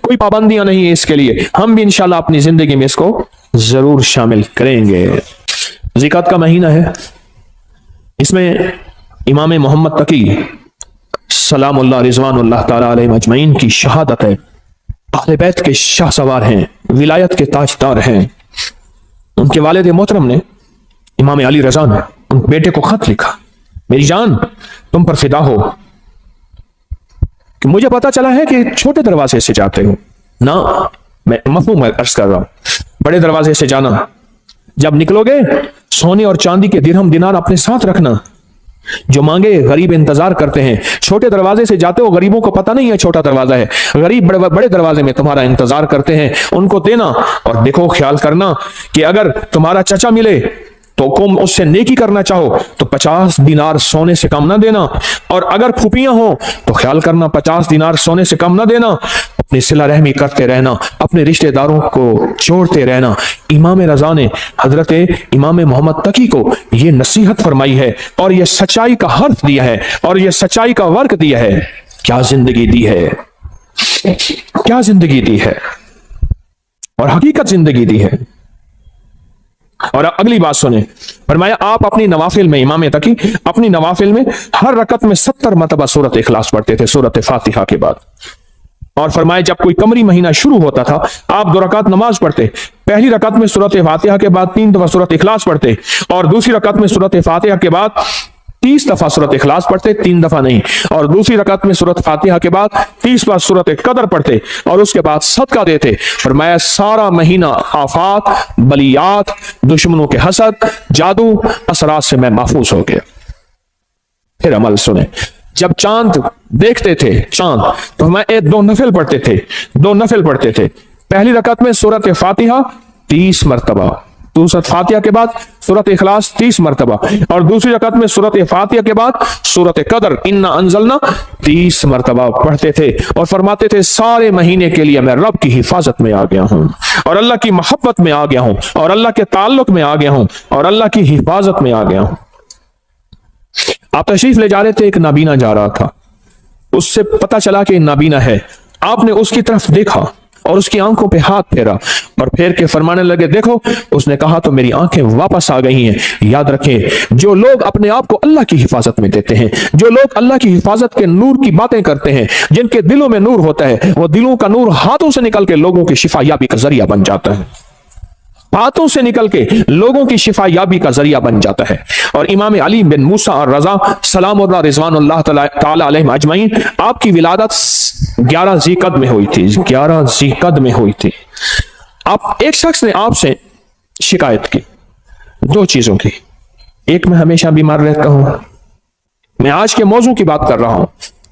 कोई पाबंदियां नहीं है इसके लिए, हम भी इंशाल्लाह अपनी जिंदगी में इसको जरूर शामिल करेंगे। ज़िकात का महीना है, इसमें इमाम मोहम्मद तकी सलामुल्लाह रिज़वानुल्लाह ताला अलैहि अजमईन की शहादत है। अहले बैत के शाह सवार हैं, विलायत के ताजदार हैं। उनके वालिद मोहतरम ने, इमाम अली रज़ा ने, उन बेटे को खत लिखा, मेरी जान तुम पर फिदा हो कि मुझे पता चला है कि छोटे दरवाजे से जाते हो ना, मैं मफहूम अर्ज कर रहा हूं, बड़े दरवाजे से जाना। जब निकलोगे सोने और चांदी के दिरहम दिनार अपने साथ रखना, जो मांगे गरीब इंतजार करते हैं। छोटे दरवाजे से जाते हो, गरीबों को पता नहीं है छोटा दरवाजा है, गरीब बड़े दरवाजे में तुम्हारा इंतजार करते हैं, उनको देना। और देखो, ख्याल करना कि अगर तुम्हारा चचा मिले तो तुम उससे नेकी करना चाहो तो 50 दिनार सोने से कम ना देना, और अगर फूफियां हो तो ख्याल करना 50 दिनार सोने से कम ना देना। अपनी सिला रहमी करते रहना, अपने रिश्तेदारों को जोड़ते रहना। इमाम रजा ने हजरत इमाम मोहम्मद तकी को यह नसीहत फरमाई है और यह सच्चाई का हर्फ दिया है और यह सच्चाई का वर्क दिया है। क्या जिंदगी दी है, क्या जिंदगी दी है, और हकीकत जिंदगी दी है। और अगली बात सुने, फरमाया आप अपनी नवाफिल में, इमाम तकी अपनी नवाफिल में हर रकत में 70 मरतबा सूरत इखलास पढ़ते थे, सूरत फातिहा के बाद। और फरमाया जब कोई कमरी महीना शुरू होता था, आप 2 रकात नमाज पढ़ते, पहली रकत में सूरत फातिहा के बाद 3 दफा सूरत इखलास पढ़ते, और दूसरी रकत में सूरत फातिहा के बाद 30 दफा सूरत इखलास पढ़ते, 3 दफा नहीं, और दूसरी रकत में सूरत फातिहा के बाद 30 बार सूरत कदर पढ़ते, और उसके बाद सदका देते। फरमाया सारा महीना आफात, बलियात, दुश्मनों के हसद, जादू, असरात से मैं महफूज हो गया। फिर अमल सुने, जब चांद देखते थे चांद, तो मैं 2 नफिल पढ़ते थे, 2 नफिल पढ़ते थे। पहली रकत में सूरत फातिहा 30 मरतबा, सूरत फातिहा के बाद सूरत इखलास 30 मरतबा, और दूसरी रकत में सूरत फातिहा के बाद सूरत कदर इन्ना अंजलना 30 मरतबा पढ़ते थे। और फरमाते थे सारे महीने के लिए मैं रब की हिफाजत में आ गया हूं, और अल्लाह की मोहब्बत में आ गया हूं, और अल्लाह के ताल्लुक में आ गया हूं, और अल्लाह की हिफाजत में आ गया हूं। आप तशरीफ ले जा रहे थे, एक नाबीना जा रहा था, उससे पता चला कि नाबीना है। आपने उसकी तरफ देखा और उसकी आंखों पे हाथ फेरा, और फेर के फरमाने लगे देखो, उसने कहा तो मेरी आंखें वापस आ गई हैं। याद रखें, जो लोग अपने आप को अल्लाह की हिफाजत में देते हैं, जो लोग अल्लाह की हिफाजत के नूर की बातें करते हैं, जिनके दिलों में नूर होता है, वो दिलों का नूर हाथों से निकल के लोगों की शिफा याबी का जरिया बन जाता है, हाथों से निकल के लोगों की शिफा याबी का जरिया बन जाता है। और इमाम अली बिन मूसा और रजा सलामुल्लाह रिज़वानुल्लाह ताला अलैहि अजमईन, आपकी विलादत 11 ज़ीक़द में हुई थी, 11 ज़ीक़द में हुई थी। आप एक शख्स ने आपसे शिकायत की 2 चीजों की, एक मैं हमेशा बीमार रहता हूं, मैं आज के मौजू की बात कर रहा हूं,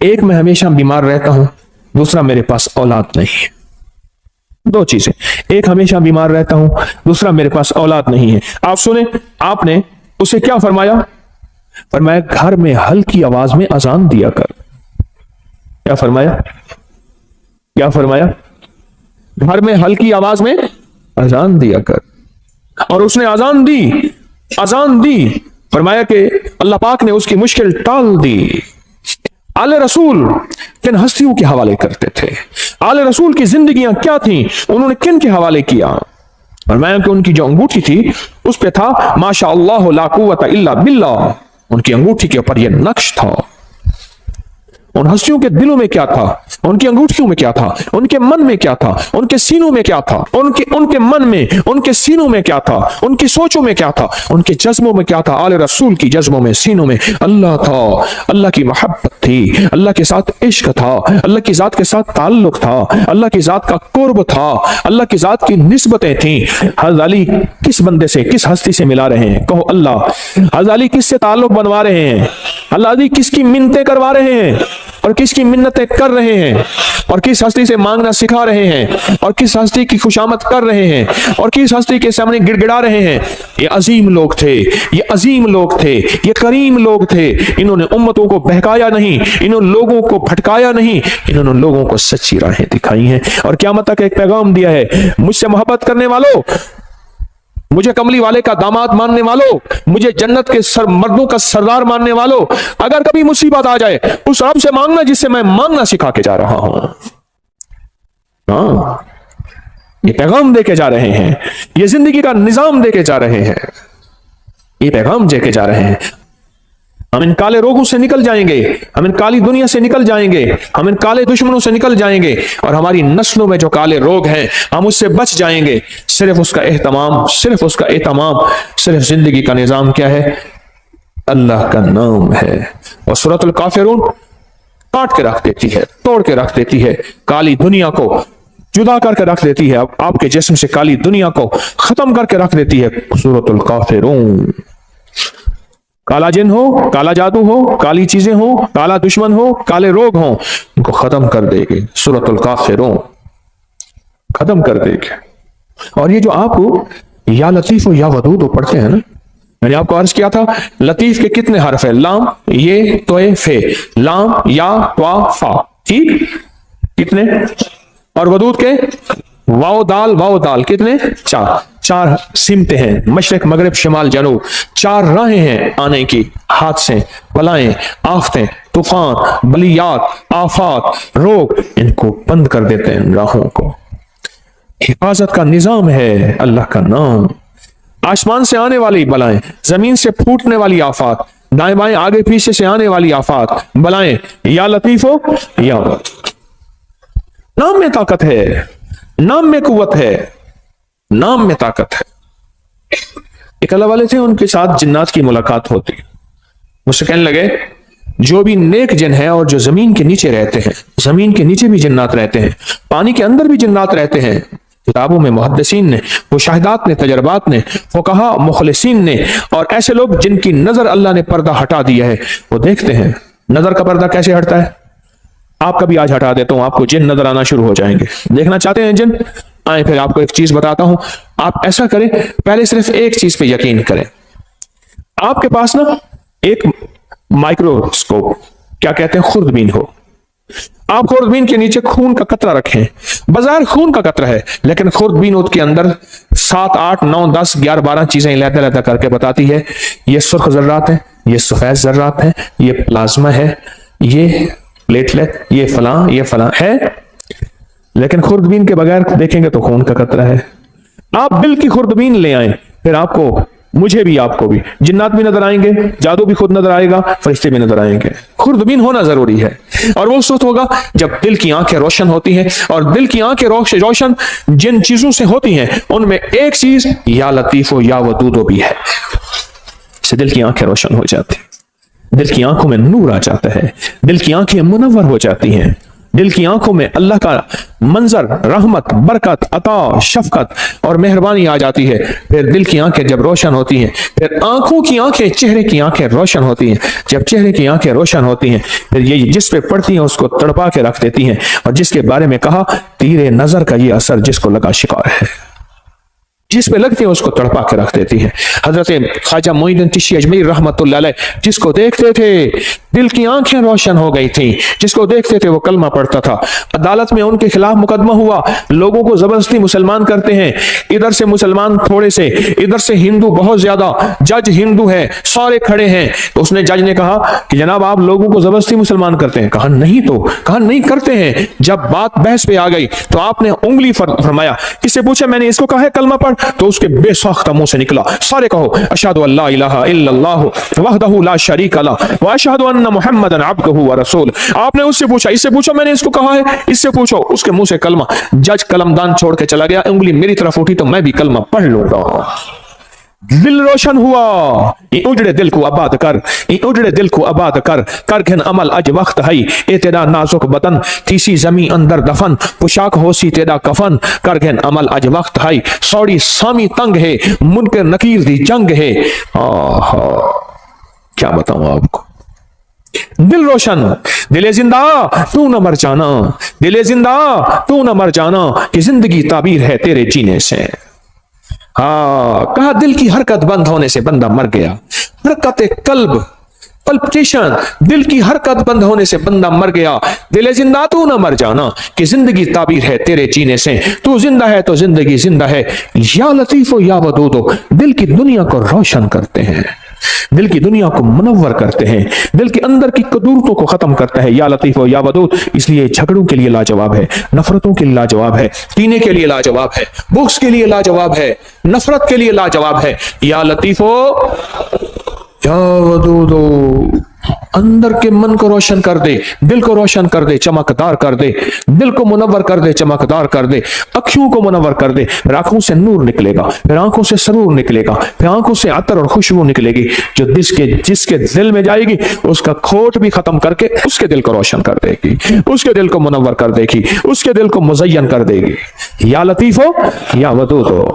एक मैं हमेशा बीमार रहता हूं, दूसरा मेरे पास औलाद नहीं है। 2 चीजें, एक हमेशा बीमार रहता हूं, दूसरा मेरे पास औलाद नहीं है। आप सुने, आपने उसे क्या फरमाया? फरमाया घर में हल्की आवाज में अजान दिया कर। क्या फरमाया? क्या फरमाया? घर में हल्की आवाज में अजान दिया कर। और उसने अजान दी, फरमाया कि अल्लाह पाक ने उसकी मुश्किल टाल दी। आले रसूल किन हस्तियों के हवाले करते थे, आले रसूल की जिंदगियां क्या थी, उन्होंने किन के हवाले किया? फरमाया कि उनकी जो अंगूठी थी उस पे था माशा अल्लाह ला कुव्वता इल्ला बिल्लाह। उनकी अंगूठी के ऊपर यह नक्श था। उन हस्तियों के दिलों में क्या था, उनकी अंगूठियों में क्या था, उनके मन में क्या था, उनके सीनों में क्या था, उनके मन में, उनके सीनों में क्या था, उनकी सोचों में क्या था, उनके जज्बों में क्या था। आले रसूल की जज्बों में, सीनों में अल्लाह था, अल्लाह की मोहब्बत थी, अल्लाह के साथ इश्क था, अल्लाह की जात के साथ ताल्लुक था, अल्लाह की जात का कुर्ब था, अल्लाह की जात की निस्बतें थी। हज़रत अली किस बंदे से, किस हस्ती से मिला रहे हैं? कहो अल्लाह। हज़रत अली किससे ताल्लुक बनवा रहे हैं? अल्लाह अली किसकी मिन्नतें करवा रहे हैं और किसकी मिन्नतें कर रहे हैं, और किस हस्ती से मांगना सिखा रहे हैं, और किस हस्ती की खुशामद कर रहे हैं, और किस हस्ती के सामने गिड़गिड़ा रहे हैं? ये अजीम लोग थे, ये अजीम लोग थे, ये करीम लोग थे। इन्होंने उम्मतों को बहकाया नहीं, इन्होंने लोगों को भटकाया नहीं, इन्होंने लोगों को सच्ची राहें दिखाई हैं और क़यामत तक एक पैगाम दिया है। मुझसे मोहब्बत करने वालों, मुझे कमली वाले का दामाद मानने वालों, मुझे जन्नत के मर्दों का सरदार मानने वालों, अगर कभी मुसीबत आ जाए उस रब से मांगना जिससे मैं मांगना सिखा के जा रहा हूं। हाँ, ये पैगाम देके जा रहे हैं, ये जिंदगी का निजाम देके जा रहे हैं, ये पैगाम देके जा रहे हैं। हम इन काले रोगों से निकल जाएंगे, हम इन काली दुनिया से निकल जाएंगे, हम इन काले दुश्मनों से निकल जाएंगे, और हमारी नस्लों में जो काले रोग हैं हम उससे बच जाएंगे। सिर्फ उसका एहतमाम, सिर्फ उसका एहतमाम, सिर्फ जिंदगी का निजाम क्या है? अल्लाह का नाम है। और सूरतुल काफिरून काट के रख देती है, तोड़ के रख देती है, काली दुनिया को जुदा करके रख देती है, आपके जिस्म से काली दुनिया को खत्म करके रख देती है सूरतुल काफिरून। काला जिन हो, काला जादू हो, काली चीजें हो, काला दुश्मन हो, काले रोग हो, इनको खत्म कर देगी सूरतुल काफिरून, खत्म कर देगी। और ये जो आप या लतीफ हो या वदूद हो पढ़ते हैं ना, मैंने आपको अर्ज किया था लतीफ के कितने हर्फ है? लाम, ये, तोए, फे, लाम, या, त्वा, फा, ठीक, कितने? और वदूद के वाओ दाल कितने? चार। चार सिमतें हैं, मशरक मगरिब शिमाल जनूब, चार राहें हैं आने की, हादसे, बलाएं, आफतें, तूफान, बलियात, आफात, रोग, इनको बंद कर देते हैं राहों को। हिफाजत का निजाम है अल्लाह का नाम। आसमान से आने वाली बलाएं, जमीन से फूटने वाली आफात, दाएं बाएं आगे पीछे से आने वाली आफात, बलाएं, या लतीफ हो या नाम में ताकत है, नाम में कुव्वत है, नाम में ताकत है। एक अल्लाह वाले थे, उनके साथ जिन्नात की मुलाकात होती, मुझसे कहने लगे जो भी नेक जिन है और जो जमीन के नीचे रहते हैं, जमीन के नीचे भी जिन्नात रहते हैं, पानी के अंदर भी जिन्नात रहते हैं, किताबों में मुहद्दिसीन ने, मुशाहिदात ने, तजर्बात ने, फुकहा मुखलिसीन ने, और ऐसे लोग जिनकी नजर अल्लाह ने पर्दा हटा दिया है, वो देखते हैं। नजर का पर्दा कैसे हटता है? आपका भी आज हटा देता हूं, आपको जिन नजर आना शुरू हो जाएंगे। देखना चाहते हैं जिन? आए, फिर आपको एक चीज बताता हूं। आप ऐसा करें, पहले सिर्फ एक चीज पे यकीन करें। आपके पास ना एक माइक्रोस्कोप, क्या कहते हैं, खुर्दबीन हो। आप खुर्दबीन के नीचे खून का कतरा रखें, बाजार खून का कतरा है, लेकिन खुर्दबीन उसके अंदर 7, 8, 9, 10, 11, 12 चीजें लहदा करके बताती है। ये सुर्ख जर्रात है, ये सफेद जर्रात है, ये प्लाज्मा है, ये प्लेटलेट, ये फलां है। लेकिन खुर्दबीन के बगैर देखेंगे तो खून का कतरा है। आप दिल की खुर्दबीन ले आए, फिर आपको, मुझे भी, आपको भी जिन्नात भी नजर आएंगे, जादू भी खुद नजर आएगा, फरिश्ते भी नजर आएंगे। खुर्दबीन होना जरूरी है। और वो उस वक्त होगा जब दिल की आंखें रोशन होती हैं, और दिल की आंखें रोशन जिन चीजों से होती हैं उनमें एक चीज या लतीफो या वदूदो भी है। इससे दिल की आंखें रोशन हो जाती हैं, दिल की आंखों में नूर आ जाता है, दिल की आंखें मुनव्वर हो जाती हैं, दिल की आंखों में अल्लाह का मंजर, रहमत, बरकत, अता, शफकत और मेहरबानी आ जाती है। फिर दिल की आंखें जब रोशन होती हैं, फिर आंखों की आंखें, चेहरे की आंखें रोशन होती हैं। जब चेहरे की आंखें रोशन होती हैं, फिर ये जिस पे पड़ती हैं उसको तड़पा के रख देती हैं। और जिसके बारे में कहा, तीरे नजर का ये असर जिसको लगा शिकार है, जिस पे लगती है उसको तड़पा के रख देती है। हजरत ख्वाजा मोइनुद्दीन चिश्ती अजमेरी रहमतुल्लाह अलैह, जिसको देखते थे दिल की आंखें रोशन हो गई थी, जिसको देखते थे वो कलमा पढ़ता था। अदालत में उनके खिलाफ मुकदमा हुआ, लोगों को जबरदस्ती मुसलमान करते हैं, इधर से मुसलमान थोड़े से, इधर से हिंदू बहुत ज्यादा, जज हिंदू है, सारे खड़े हैं। तो उसने, जज ने कहा कि जनाब आप लोगों को जबरदस्ती मुसलमान करते हैं? कहा नहीं, तो कहा नहीं करते हैं। जब बात बहस पे आ गई तो आपने उंगली फरमाया, किससे पूछा? मैंने इसको कहा है कलमा पढ़, तो उसके बेसाख्ता मुंह से निकला, सारे कहो अशहदु अल्ला इलाहा इल्लल्लाहु वहदहु ला शरीका लहु व अशहदु अन्ना मुहम्मदन अब्दुहु व रसूल। आपने उससे पूछा, इससे पूछो मैंने इसको कहा है, इससे पूछो, उसके मुंह से कलमा। जज कलमदान छोड़ के चला गया, उंगली मेरी तरफ उठी तो मैं भी कलमा पढ़ लूंगा। दिल रोशन हुआ। ये उजड़े दिल को आबाद कर, ये उजड़े दिल को आबाद कर, कर घन अमल अज वक्त है, ए तेरा नाजुक बदन तीसी जमी अंदर दफन, पोशाक होसी तेरा कफन, कर घन अमल अज वक्त है, सौड़ी सामी तंग है, मुनकर नकीर दी जंग है। क्या बताऊं आपको, दिल रोशन, दिले जिंदा तू न मर जाना, दिले जिंदा तू न मर जाना, कि जिंदगी ताबीर है तेरे जीने से। कहा दिल की हरकत बंद होने से बंदा मर गया। हरकत कल्ब, पल्पिटेशन, दिल की हरकत बंद होने से बंदा मर गया। दिले जिंदा तू न मर जाना, कि जिंदगी ताबीर है तेरे जीने से। तू जिंदा है तो जिंदगी जिंदा है, या लतीफो या वदूदो, दिल की दुनिया को रोशन करते हैं। دل کی دنیا کو منور کرتے ہیں، دل کے اندر کی کدورتوں کو ختم کرتا ہے۔ یا لطیف و یا ودود اس لیے جھگڑوں کے لیے لاجواب ہے، نفرتوں کے لیے لاجواب ہے، کینے کے لیے لاجواب ہے، بغض کے لیے لاجواب ہے، نفرت کے لیے لاجواب ہے۔ یا لطیف و یا ودود اندر کے من کو روشن کر دے، دل کو روشن کر دے، چمکدار کر دے، دل کو منور کر دے، چمکدار کر دے، اکھیوں کو منور کر دے، پھر آنکھوں سے نور نکلے گا، پھر آنکھوں سے سرور نکلے گا، پھر آنکھوں سے عطر اور خوشبو نکلے گی، جو جس کے دل میں جائے گی اس کا کھوٹ بھی ختم کر کے اس کے دل کو روشن کر دے گی، اس کے دل کو منور کر دے گی، اس کے دل کو مزین کر دے گی۔ یا لطیف ہو یا ودود ہو۔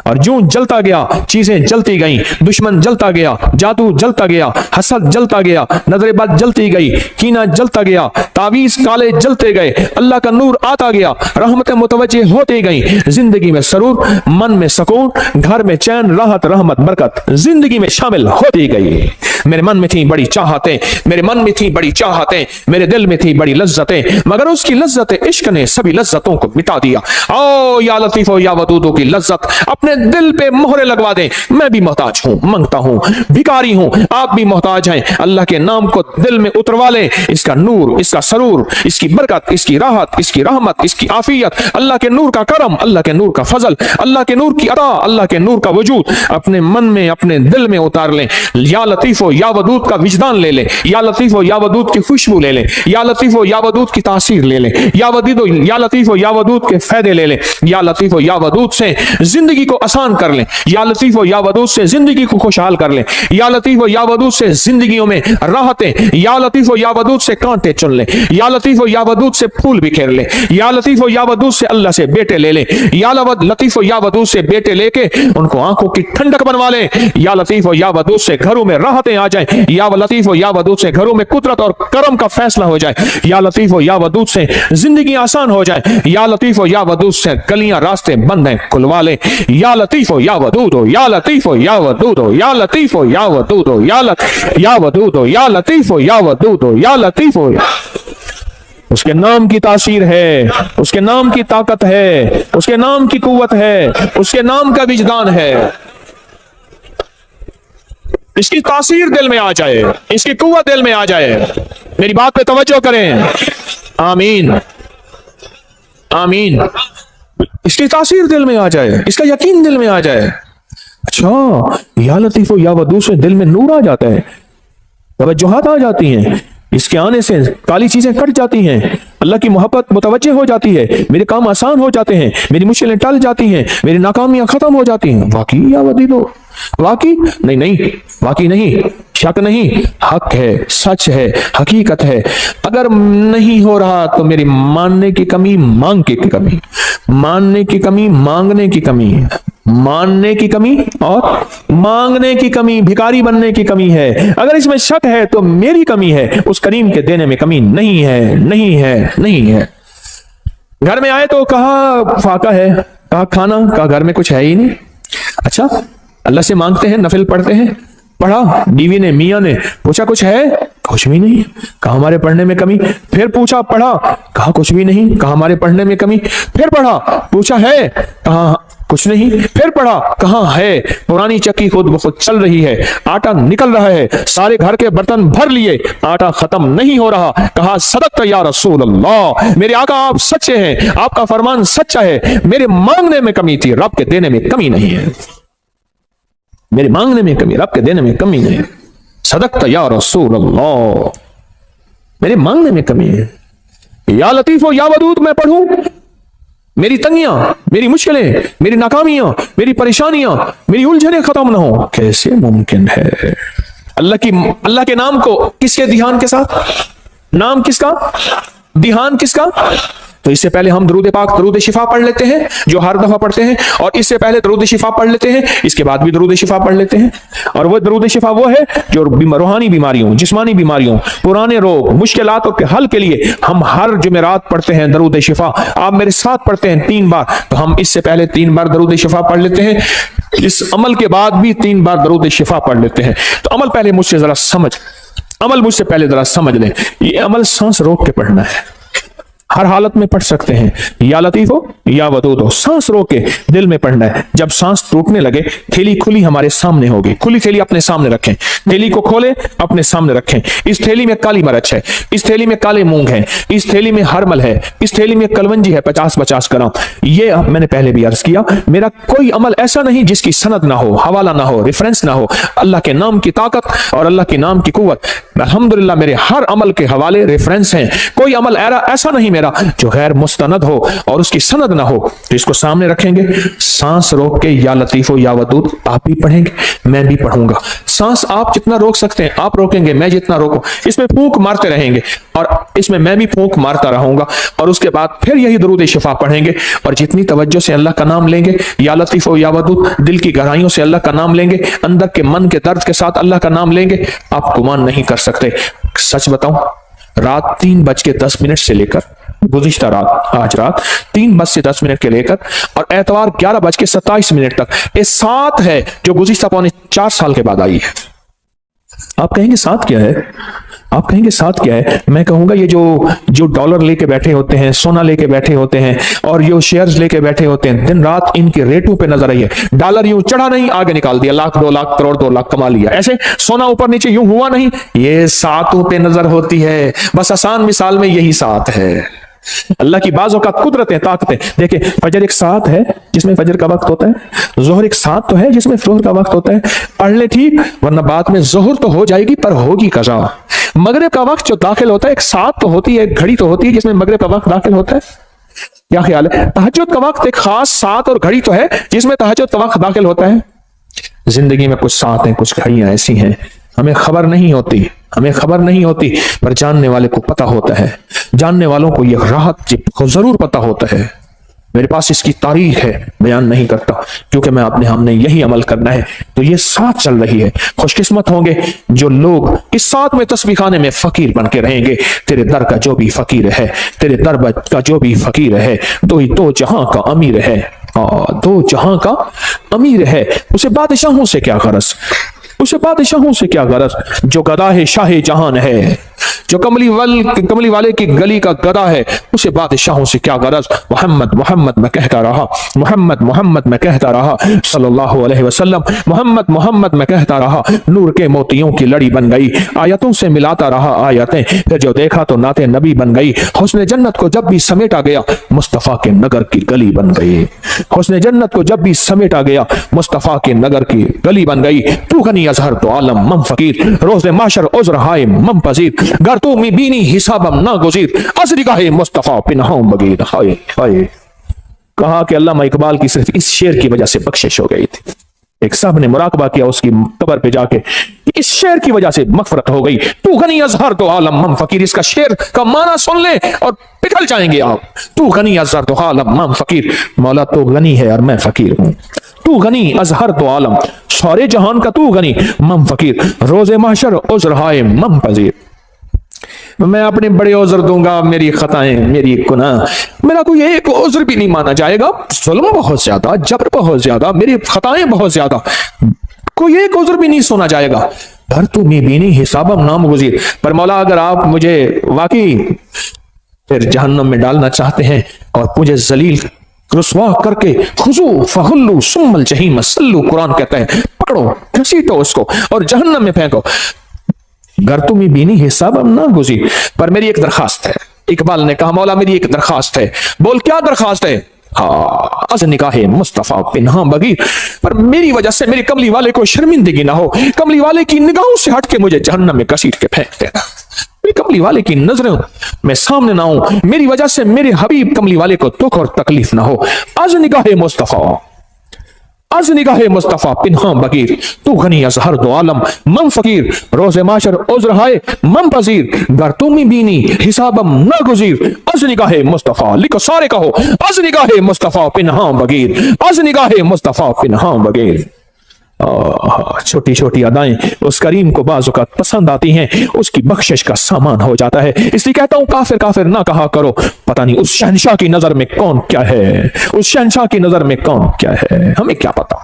اور جو جلتا گیا چیزیں جلتی گئیں، دشمن جلتا گیا، جادو جلتا گیا، حسد جلتا گیا، نظر بد جلتی گئی، کینہ جلتا گیا، تعویذ کالے جلتے گئے، اللہ کا نور آتا گیا، رحمتیں متوجہ ہوتی گئیں، زندگی میں سرور، من میں سکون، گھر میں چین، راحت، رحمت، برکت زندگی میں شامل ہوتی گئی۔ میرے من میں تھی بڑی چاہتیں، میرے من میں تھی بڑی چاہتیں، میرے دل میں تھی بڑی لذتیں، مگر اس کی لذت عشق نے سبھی لذتوں کو مٹا دیا۔ او یا لطیف و یا ودود کی لذت اپنے دل پہ مہرے لگوا دیں۔ میں بھی محتاج ہوں، منگتا ہوں، بھکاری ہوں، آپ بھی محتاج ہیں۔ اللہ کے نام کو دل میں اتروا لیں، اس کا نور، اس کا سرور، اس کی برکت، اس کی راحت، اس کی رحمت، اس کی عافیت، اللہ کے نور کا کرم، اللہ کے نور کا فضل، اللہ کے نور کی عطا، اللہ کے نور کا وجود اپنے من میں، اپنے دل میں اتار لیں۔ یا لطیف و یا ودود کا وجدان لے لیں، یا لطیف و یا ودود کی خوشبو لے لیں، یا لطیف و یا ودود کی تاثیر لے لیں، یا لطیف و یا ودود کے فائدے لے لیں، یا لطیف و یا ودود سے زندگی کو آسان کر لیں، یا لطیف و یا ودود سے زندگی کو خوشحال کر لیں، یا لطیف و یا ودود سے زندگیوں میں راحتیں، یا لطیف و یا ودود سے کانٹے چن لیں، یا لطیف و یا ودود سے پھول بکھیر لیں، یا لطیف و یا ودود سے اللہ سے بیٹے لے لیں، یا لطیف و یا ودود سے بیٹے لے کے ان کو آنکھوں کی ٹھنڈک بنوا لیں، یا لطیف و یا ودود سے گھروں میں راحتیں آ جائیں، یا لطیف و یا ودود سے گھروں میں قدرت اور کرم کا فیصلہ ہو جائے، یا لطیف و یا ودود سے زندگی آسان ہو جائے، یا لطیف و یا ودود سے گلیاں راستے بند ہیں کھلوا لیں۔ یا لطیف و یا ودود ہو، یا لطیف و یا ودود ہو، یا لطیف و یا ودود ہو، یا ودود ہو، یا لطیف و یا ودود ہو، یا لطیف ہو۔ اس کے نام کی تاثیر ہے، اس کے نام کی طاقت ہے، اس کے نام کی قوت ہے، اس کے نام کا وجدان ہے۔ اس کی تاثیر دل میں آ جائے، اس کی قوت دل میں آ جائے۔ میری بات پہ توجہ کریں، آمین آمین۔ اس کی تاثیر دل میں آ جائے، اس کا یقین دل میں آ جائے۔ اچھا، یا لطیف و یا ودود سے دل میں نور آ جاتا ہے، توجہات آ جاتی ہیں، اس کے آنے سے کالی چیزیں کٹ جاتی ہیں، اللہ کی محبت متوجہ ہو جاتی ہے، میرے کام آسان ہو جاتے ہیں، میری مشکلیں ٹل جاتی ہیں، میری ناکامیاں ختم ہو جاتی ہیں۔ واقعی یا ودود ہو؟ واقعی نہیں، واقعی نہیں، شک نہیں، حق ہے، سچ ہے، حقیقت ہے۔ اگر نہیں ہو رہا تو میری ماننے کی کمی، مانگنے کی کمی، مانگنے کی کمی، ماننے کی کمی اور مانگنے کی کمی، بھکاری بننے کی کمی ہے۔ اگر اس میں شک ہے تو میری کمی ہے، اس کریم کے دینے میں کمی نہیں ہے، نہیں ہے، نہیں ہے۔ گھر میں آئے تو کہا فاقہ ہے، کہا کھانا، کہا گھر میں کچھ ہے ہی نہیں۔ اچھا، اللہ سے مانگتے ہیں، نفل پڑھتے ہیں، پڑھا، بیوی نے، میاں نے پوچھا کچھ ہے، کچھ بھی نہیں، کہا ہمارے پڑھنے میں کمی، پھر پوچھا، پڑھا، کہا کچھ بھی نہیں، کہا ہمارے پڑھنے میں کمی، پھر پڑھا، پوچھا ہے، کہا کچھ نہیں، پھر پڑھا، کہاں ہے، پرانی چکی خود بخود چل رہی ہے، آٹا نکل رہا ہے، سارے گھر کے برتن بھر لیے، آٹا ختم نہیں ہو رہا، کہا صدقت یا رسول اللہ، میرے آقا آپ سچے ہیں، آپ کا فرمان سچا ہے، میرے مانگنے میں کمی تھی، رب کے دینے میں کمی نہیں ہے، میرے مانگنے میں کمی، رب کے دینے میں کمی نہیں ہے، صدقت یا رسول اللہ، میرے مانگنے میں کمی ہے۔ یا لطیف و یا ودود میں پڑھوں، میری تنگیاں، میری مشکلیں، میری ناکامیاں، میری پریشانیاں، میری الجھنیں ختم نہ ہو، کیسے ممکن ہے؟ اللہ کے نام کو کس کے دھیان کے ساتھ، نام کس کا، دھیان کس کا؟ تو اس سے پہلے ہم درود پاک، درود شفا پڑھ لیتے ہیں جو ہر دفعہ پڑھتے ہیں، اور اس سے پہلے درود شفا پڑھ لیتے ہیں، اس کے بعد بھی درود شفا پڑھ لیتے ہیں۔ اور وہ درود شفا وہ ہے جو روحانی بیماریوں، جسمانی بیماریوں، پرانے روگ، مشکلاتوں کے حل کے لیے ہم ہر جمعرات پڑھتے ہیں درود شفا۔ آپ میرے ساتھ پڑھتے ہیں 3 بار، تو ہم اس سے پہلے 3 بار درود شفا پڑھ لیتے ہیں، اس عمل کے بعد بھی 3 بار درود شفا پڑھ لیتے ہیں۔ تو عمل پہلے مجھ سے ذرا سمجھ، عمل مجھ سے پہلے ذرا سمجھ لیں، یہ عمل سانس روک کے پڑھنا ہے، हर हालत में पढ़ सकते हैं, या लतीफ हो या वदूद हो। सांस रोक के दिल में पढ़ना है। जब सांस टूटने लगे, थैली खुली हमारे सामने होगी, खुली थैली अपने सामने रखें, थैली को खोले अपने सामने रखें। इस थैली में काली मिर्च है, इस थैली में काले मूंग है, इस थैली में हरमल है, इस थैली में कलवंजी है 50-50 ग्राम। ये मैंने पहले भी अर्ज किया, मेरा कोई अमल ऐसा नहीं जिसकी सनद ना हो, हवाला ना हो, रेफरेंस ना हो। अल्लाह के नाम की ताकत और अल्लाह के नाम की कुव्वत, अल्हम्दुलिल्लाह मेरे हर अमल के हवाले रेफरेंस हैं। कोई अमल ऐसा नहीं मेरा जो गैर मुस्तनद हो और उसकी सनद ना हो। तो इसको सामने रखेंगे, सांस रोक के या लतीफो या वदूद आप भी पढ़ेंगे, मैं भी पढ़ूंगा। सांस आप जितना रोक सकते हैं आप रोकेंगे, मैं जितना रोकूं। इसमें फूंक मारते रहेंगे और इसमें मैं भी फूंक मारता रहूंगा, और उसके बाद फिर यही दुरूद शिफा पढ़ेंगे। और जितनी तवज्जो से अल्लाह का नाम लेंगे, या लतीफो या वदूद, दिल की गहराइयों से अल्लाह का नाम लेंगे, अंदर के मन के दर्द के साथ अल्लाह का नाम लेंगे, आप गुमान नहीं कर सकते। सच बताऊं, रात 3:10 से लेकर गुज़िश्ता रात, आज रात 3:10 के लेकर और एतवार 11:27 तक, ये साथ है जो गुज़िश्ता पौने 4 साल के बाद आई है। आप कहेंगे साथ क्या है? आप कहेंगे साथ क्या है? मैं कहूंगा ये जो डॉलर लेके बैठे होते हैं, सोना लेके बैठे होते हैं और जो शेयर्स लेके बैठे होते हैं, दिन रात इनके रेटों पे नजर आई है। डॉलर यूं चढ़ा नहीं, आगे निकाल दिया, लाख 2 लाख करोड़ 2 लाख कमा लिया। ऐसे सोना ऊपर नीचे यूं हुआ नहीं, ये सातों पे नजर होती है। बस आसान मिसाल में यही साथ है। अल्लाह की बाज़ औक़ात कुदरतें, ताकतें। देखिए, फजर एक साथ है जिसमें फजर का वक्त होता है, जोहर एक साथ तो है जिसमें जोहर का वक्त होता है। पढ़ ले ठीक, वरना बाद में जोहर तो हो जाएगी पर होगी कज़ा। मगरिब का वक्त जो दाखिल होता है, एक साथ तो होती है, एक घड़ी तो होती है जिसमें मगरिब का वक्त दाखिल होता है। क्या ख्याल है? तहज्जुद का वक्त एक खास साथ और घड़ी तो है जिसमें तहज्जुद का वक्त दाखिल होता है। जिंदगी में कुछ साथ हैं, कुछ घड़ियां ऐसी हैं, हमें खबर नहीं होती, हमें खबर नहीं होती, पर जानने वाले को पता होता है। जानने वालों को यह राहत जरूर पता होता है। मेरे पास इसकी तारीख है, बयान नहीं करता क्योंकि मैं अपने हमने यही अमल करना है। तो ये साथ चल रही है। खुशकिस्मत होंगे जो लोग इस साथ में तस्बीह खाने में फकीर बन के रहेंगे। तेरे दर का जो भी फकीर है, तेरे दर का जो भी फकीर है, दो जहां का अमीर है, 2 जहां का अमीर है। उसे बादशाहों से क्या गरज, उसे बादशाहों से क्या गरज, जो गदा है शाह जहान है, जो कमली वाले की गली का गदा है, उसे बादशाहों से क्या गरज। मोहम्मद मोहम्मद मैं कहता रहा, मोहम्मद मोहम्मद मैं कहता रहा, सल्लल्लाहु अलैहि वसल्लम, मोहम्मद मोहम्मद मैं कहता रहा। नूर के मोतियों की लड़ी बन गई, आयतों से मिलाता रहा आयतें, फिर जो देखा तो नाते नबी बन गई। हुस्न जन्नत को जब भी समेटा गया, मुस्तफा के नगर की गली बन गई। हुस्न जन्नत को जब भी समेटा गया, मुस्तफा के नगर की गली बन गई। तू गनी अजहर तो आलम मम फकीर, रोज़े माशर उज़्र हाय मम पजीर, गर तू मी बीनी हिसाबम ना गुज़ीर, असरी गाहे मुस्तफा पिनहां बगीर। हाय हाय। कहा कि अल्लामा इकबाल की सिर्फ इस शेर की वजह से बख्शिश हो गई थी। एक साहब ने मुराकबा किया उसकी कब्र पे जाके, इस शेर की वजह से मगफरत हो गई। तू गनी अजहर तो आलम मम फकीर, इसका शेर का माना सुन ले और पिघल जाएंगे आप। तू गनी अजहर तो आलम मम फकीर, मौला तो गनी है और मैं फकीर हूं। तू गनी अजहर तो आलम, सारे जहान का तू गनी, मम फकीर, रोज़े महशर उज़्र हाय मम पजीर। मैं अपने बड़े उज़्र दूंगा, मेरी खताएं, मेरी गुनाह, मेरा कोई एक उज़्र भी नहीं माना जाएगा। जुल्म बहुत ज्यादा, जबर बहुत ज्यादा, मेरी खताएं बहुत ज्यादा, कोई एक उज़्र भी नहीं सुना जाएगा। घर तू मी बीनी हिसाबम नाम गुज़ीर। पर मौला अगर आप मुझे वाकई फिर जहन्नम में डालना चाहते हैं और मुझे जलील रुसवा करके, खुजू फहुल्लू सुम्मल जहीम सल्लू, कुरान कहता है, पकड़ो घसीटो उसको और जहन्नम में फेंको। घर तुम बीनी हिसाब अब ना गुज़ी। पर मेरी एक दरखास्त है। इकबाल ने कहा, मौला मेरी एक दरखास्त है। बोल क्या दरखास्त है? हाँ, अज निकाहे मुस्तफा पिन्हा बगीर, पर मेरी वजह से मेरे कमली वाले को शर्मिंदगी ना हो। कमली वाले की निगाहों से हट के मुझे जहन्नम में घसीट के फेंक देना। मेरी कमली वाले की नजरों में सामने ना हो, मेरी वजह से मेरे हबीब कमली वाले को दुख और तकलीफ ना हो। अज निगाहे मुस्तफा, अज निगाहे मुस्तफा पिन्हा बगीर, तू गनी अजहर दो आलम मम फकीर, रोज़े माशर उज़्र हाय मम पजीर, गर तुम बीनी हिसाबम ना गुज़ीर। अज निगाहे मुस्तफा, लिखो सारे कहो, अज निगाहे मुस्तफा पिन्हा बगीर, अज निगाहे मुस्तफा पिन्हा बगीर। छोटी छोटी अदाएं उस करीम को बाज़ औक़ात पसंद आती हैं, उसकी बख्शिश का सामान हो जाता है। इसलिए कहता हूं, काफिर काफिर ना कहा करो। पता नहीं उस शहंशाह की नजर में कौन क्या है, उस शहंशाह की नजर में कौन क्या है, हमें क्या पता,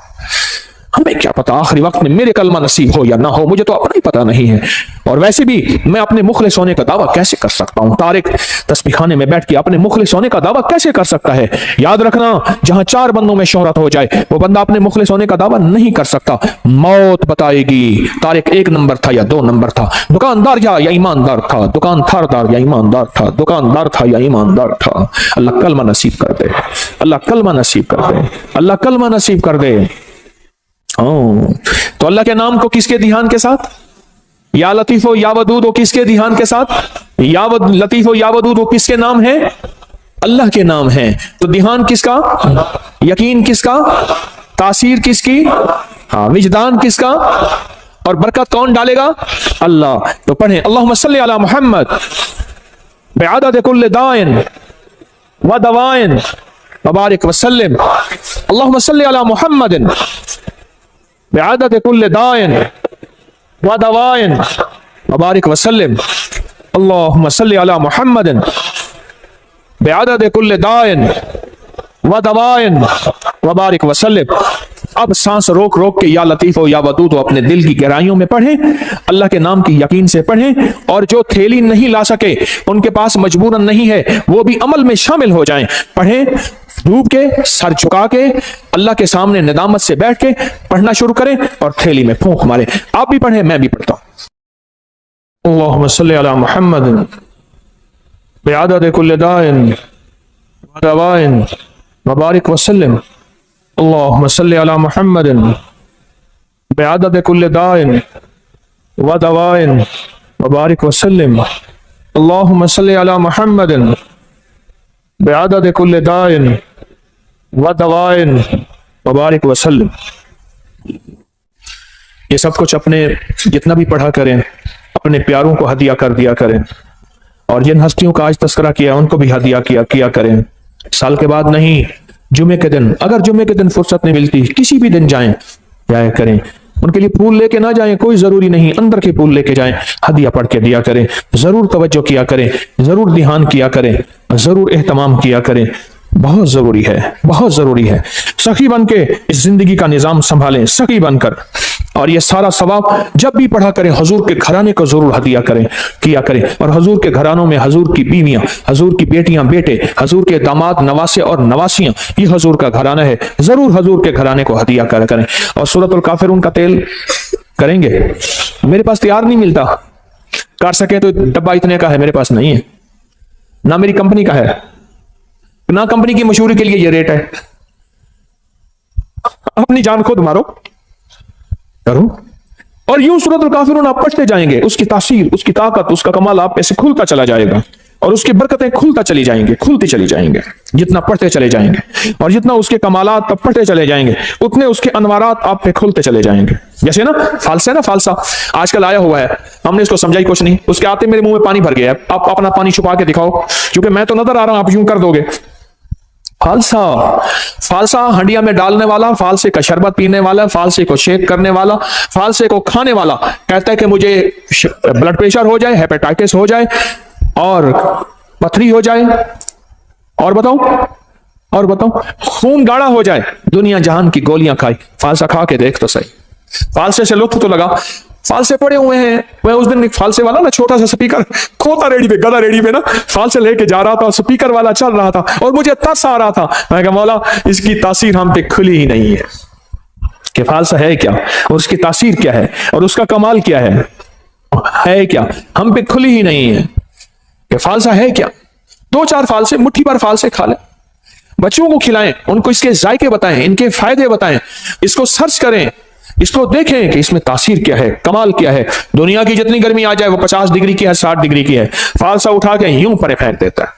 हमें क्या पता आखिरी वक्त में मेरे कलमा नसीब हो या ना हो, मुझे तो अपना ही पता नहीं है। और वैसे भी मैं अपने मुखलिस होने का दावा कैसे कर सकता हूं? तारिक तस्बीह खाने में बैठ के अपने मुखलिस होने का दावा कैसे कर सकता है? याद रखना, जहां 4 बंदों में शोहरत हो जाए वो बंदा अपने मुखलिस होने का दावा नहीं कर सकता। मौत बताएगी तारिक 1 नंबर था या 2 नंबर था, दुकानदार या ईमानदार था, दुकानदार या ईमानदार था, दुकानदार था या ईमानदार था। अल्लाह कलमा नसीब कर दे, अल्लाह कलमा नसीब कर दे, अल्लाह कलमा नसीब कर दे। तो अल्लाह के नाम को किसके ध्यान के साथ? या लतीफ हो या वदूद हो किसके ध्यान के साथ? या लतीफ हो या वदूद हो किसके नाम है? अल्लाह के नाम है। तो ध्यान किसका? यकीन किसका? तासीर किसकी? हाँ, विजदान किसका? और बरकत कौन डालेगा? अल्लाह। तो पढ़ें अल्लाहुम्मा सल्ली अला मुहम्मद बिअदद कुल्ल दाइन व दवाइन व बारिक वसल्लिम। अल्लाहुम्मा सल्ली अला मुहम्मदिन बिअदद कुल्ल दाइन व दवाइन व बारिक वसल्लिम। अल्लाहुम्मा सल्ली अला मुहम्मदिन बिअदद कुल्ल दाइन व दवाइन व बारिक वसल्लिम। अब सांस रोक रोक के या लतीफ हो या वदूद हो अपने दिल की गहराइयों में पढ़ें, अल्लाह के नाम की यकीन से पढ़ें। और जो थैली नहीं ला सके, उनके पास मजबूरन नहीं है, वो भी अमल में शामिल हो जाएं। पढ़ें डूब के, सर झुका के, अल्लाह के सामने निदामत से बैठ के पढ़ना शुरू करें और थैली में फूंक मारे। आप भी पढ़ें, मैं भी पढ़ता हूं। अल्लाहुम्मा सल्ली अला मुहम्मद बिअदद कुल्ल दाइन व दवाइन व बारिक वसल्लिम। अल्लाहुम्मा सल्ली अला मुहम्मदिन बिअदद कुल्ल दाइन व दवाइन व बारिक वसल्लिम। अल्लाहुम्मा सल्ली अला मुहम्मदिन बिअदद कुल्ल दाइन व दवाइन व बारिक वसल्लिम। ये सब कुछ अपने जितना भी पढ़ा करें, अपने प्यारों को हदिया कर दिया करें। और जिन हस्तियों का आज तस्करा किया उनको भी हदिया किया करें। साल के बाद नहीं, जुमे के दिन, अगर जुमे के दिन फुर्सत नहीं मिलती, किसी भी दिन जाया करें। उनके लिए फूल लेके ना जाएं, कोई जरूरी नहीं, अंदर के फूल लेके जाएं, हदिया पढ़ के दिया करें। जरूर तवज्जो किया करें, जरूर ध्यान किया करें, जरूर एहतमाम किया करें। बहुत जरूरी है, बहुत जरूरी है। सखी बन के इस जिंदगी का निजाम संभालें, सखी बनकर। और ये सारा सवाब जब भी पढ़ा करें, हुजूर के घराने को जरूर हदिया किया करें। और हुजूर के घरानों में हुजूर की बीवियां, हुजूर की बेटियां, बेटे, हुजूर के दामाद, नवासे और नवासियां, ये हुजूर का घराना है। जरूर हुजूर के घराने को हदिया करें। और सूरतुल काफिरून का तेल करेंगे। मेरे पास तैयार नहीं मिलता, कर सके तो डब्बा इतने का है, मेरे पास नहीं है, ना मेरी कंपनी का है, ना कंपनी की मशहूरी के लिए ये रेट है। अपनी जान खुद मारो, करो। और यूं सूरतुल काफिरून आप पढ़ते जाएंगे, उसकी तासीर, उसकी ताकत, उसका कमाल आप ऐसे खुलता चला जाएगा। और उसकी बरकतें खुलती चली जाएंगे जितना पढ़ते चले जाएंगे। और जितना उसके कमालात आप पढ़ते चले जाएंगे, उतने उसके अनवारात आप पे खुलते चले जाएंगे। जैसे ना फालसा है ना, फालसा आजकल आया हुआ है, हमने इसको समझाई कुछ नहीं, उसके आते मेरे मुंह में पानी भर गया है। आप अपना पानी छुपा के दिखाओ, क्योंकि मैं तो नजर आ रहा हूं, आप यूं कर दोगे। फालसा हंडिया में डालने वाला, फालसे का शरबत पीने वाला, फालसे को शेक करने वाला, फालसे को खाने वाला कहता है कि मुझे ब्लड प्रेशर हो जाए, हेपेटाइटिस हो जाए और पथरी हो जाए, और बताओ खून गाढ़ा हो जाए, दुनिया जहान की गोलियां खाई। फालसा खा के देख तो सही, फालसे से लुत्फ तो लगा। फालसे पड़े हुए हैं। मैं उस दिन एक फालसे वाला ना, छोटा सा स्पीकर खोता रेडी पे, गदा रेडी पे ना, फालसे लेके जा रहा था, स्पीकर वाला चल रहा था और मुझे तरस आ रहा था। मैं कहा मौला, इसकी तासीर हम पे खुली ही नहीं है कि फालसा है क्या और उसकी तासीर क्या है और उसका कमाल क्या है क्या, हम पे खुली ही नहीं है कि फालसा है क्या। 2-4 फालसे, मुट्ठी भर फालसे खा ले, बच्चों को खिलाएं, उनको इसके जायके बताएं, इनके फायदे बताएं, इसको सर्च करें, इसको देखें कि इसमें तासीर क्या है, कमाल क्या है। दुनिया की जितनी गर्मी आ जाए वो 50 डिग्री की है, 60 डिग्री की है, फालसा उठा के यूं परे फेंक देता है।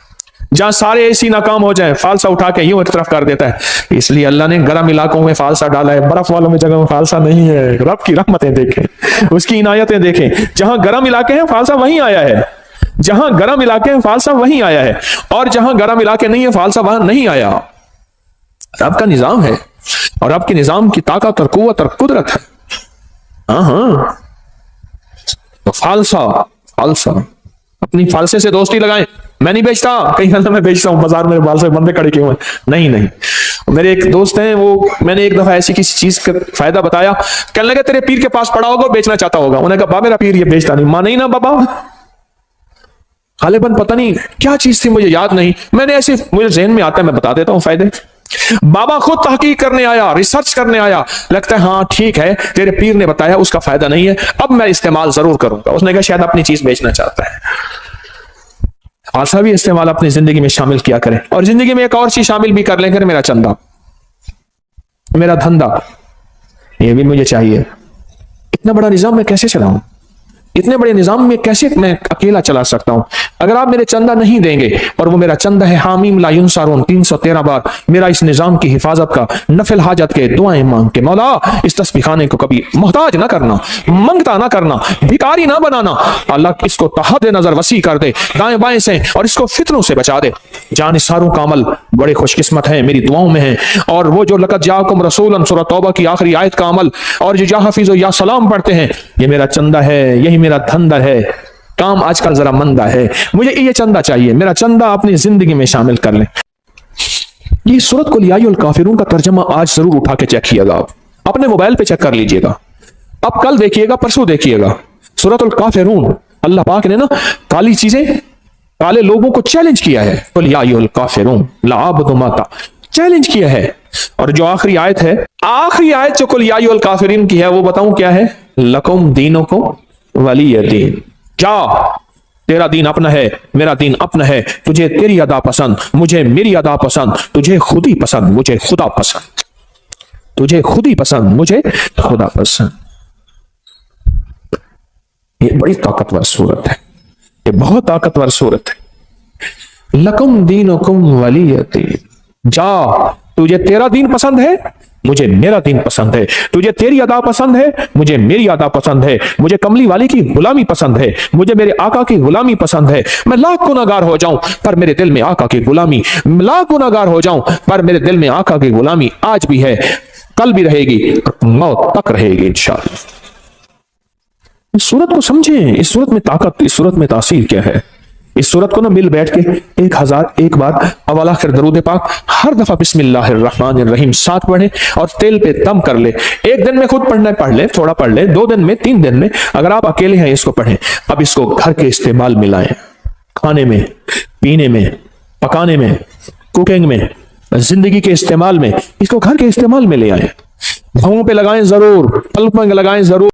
जहां सारे एसी नाकाम हो जाए, फालसा उठा के यूं एक तरफ कर देता है। इसलिए अल्लाह ने गर्म इलाकों में फालसा डाला है, बर्फ वालों में जगह में फालसा नहीं है। रब की रहमतें देखें, उसकी इनायतें देखें। जहां गर्म इलाके हैं फालसा वहीं आया है, जहां गर्म इलाके हैं फालसा वहीं आया है, और जहां गर्म इलाके नहीं है फालसा वहां नहीं आया। रब का निजाम है और आपके निजाम की ताकत और कुव्वत और कुदरत है। हाँ, तो फालसा अपनी फालसे से दोस्ती लगाएं। मैं नहीं बेचता, कहीं मैं बेचता हूं, बाजार में फालसे बंदे खड़े किए हुए, नहीं। میرے ایک دوست ہیں، وہ میں نے ایک دفعہ ایسی کسی چیز کا فائدہ بتایا، کہنے لگا تیرے پیر کے پاس پڑا ہوگا، بیچنا چاہتا ہوگا. انہوں نے کہا با میرا پیر یہ بیچتا نہیں. مانا ہی نا بابا. غالباً پتہ نہیں کیا چیز تھی، مجھے یاد نہیں، میں نے ایسے مجھے ذہن میں آتا ہے میں بتا دیتا ہوں فائدے. بابا خود تحقیق کرنے آیا، ریسرچ کرنے آیا، لگتا ہے ہاں ٹھیک ہے تیرے پیر نے بتایا اس کا فائدہ نہیں ہے، اب میں استعمال ضرور کروں گا. اس نے کہا شاید اپنی چیز بیچنا چاہتا ہے. ایسا بھی استعمال اپنی زندگی میں شامل کیا کریں، اور زندگی میں ایک اور چیز شامل بھی کر لیں کریں، میرا چندہ، میرا دھندا، یہ بھی مجھے چاہیے. اتنا بڑا نظام میں کیسے چلاؤں؟ اتنے بڑے نظام میں کیسے میں اکیلا چلا سکتا ہوں؟ اگر آپ میرے چندہ نہیں دیں گے، اور وہ میرا چندہ ہے حامیم لا ینصرون 313 بار میرا اس نظام کی حفاظت کا، نفل حاجت کے دعائیں مانگ کے، مولا اس تسبیح خانے کو کبھی محتاج نہ کرنا، منگتا نہ کرنا، بھکاری نہ بنانا. اللہ اس کو تحت نظر وسیع کر دے دائیں بائیں سے، اور اس کو فتنوں سے بچا دے. جانثاروں کا عمل بڑے خوش قسمت ہیں، میری دعاؤں میں ہیں. اور وہ جو لقد جاءکم رسول سورہ توبہ کی آخری آیت کا عمل، اور جو یا حفیظ و یا سلام پڑھتے ہیں، یہ میرا چندہ ہے، یہی میرا دھندا ہے. کام آج کل ذرا مندہ ہے، مجھے یہ چندہ چاہیے، میرا چندہ اپنی زندگی میں شامل کر لیں. یہ سورت قل یا ایھا الکافرون کا ترجمہ آج ضرور اٹھا کے چیک کیے گا، آپ اپنے موبائل پہ چیک کر لیجئے گا، اب کل دیکھیے گا، پرسوں دیکھیے گا. سورت الکافرون، اللہ پاک نے نا کالی چیزیں، کالے لوگوں کو چیلنج کیا ہے. قل یا ایھا الکافرون لا اعبد ما چیلنج کیا ہے. اور جو آخری آیت ہے، آخری آیت جو قل یا ایھا الکافرین کی ہے، وہ بتاؤں کیا ہے؟ لکم دینکم ولی دین. جا تیرا دین اپنا ہے، میرا دین اپنا ہے. تجھے تیری ادا پسند، مجھے میری ادا پسند. تجھے خود ہی پسند، مجھے خدا پسند. تجھے خود ہی پسند، مجھے خدا پسند. یہ بڑی طاقتور صورت ہے، یہ بہت طاقتور صورت ہے. لکم دینکم ولی دین. جا تجھے تیرا دین پسند ہے، مجھے میرا دین پسند ہے. تجھے تیری ادا پسند ہے، مجھے میری ادا پسند ہے. مجھے کملی والی کی غلامی پسند ہے، مجھے میرے آقا کی غلامی پسند ہے. میں لاکھ گناہگار ہو جاؤں پر میرے دل میں آقا کی غلامی، لاکھ گناہگار ہو جاؤں پر میرے دل میں آقا کی غلامی آج بھی ہے، کل بھی رہے گی، موت تک رہے گی انشاءاللہ. اس صورت کو سمجھیں، اس صورت میں طاقت، اس صورت میں تاثیر کیا ہے. اس صورت کو نہ مل بیٹھ کے 1001 بار اول آخر درود پاک ہر دفعہ بسم اللہ الرحمن الرحیم ساتھ پڑھیں، اور تیل پہ دم کر لے. ایک دن میں خود پڑھنا ہے پڑھ لے، تھوڑا پڑھ لے، 2 دن میں، 3 دن میں. اگر آپ اکیلے ہیں اس کو پڑھیں. اب اس کو گھر کے استعمال میں لائیں، کھانے میں، پینے میں، پکانے میں، کوکنگ میں، زندگی کے استعمال میں. اس کو گھر کے استعمال میں لے آئیں. گھروں پہ لگائیں ضرور، پلک میں لگائیں ضرور.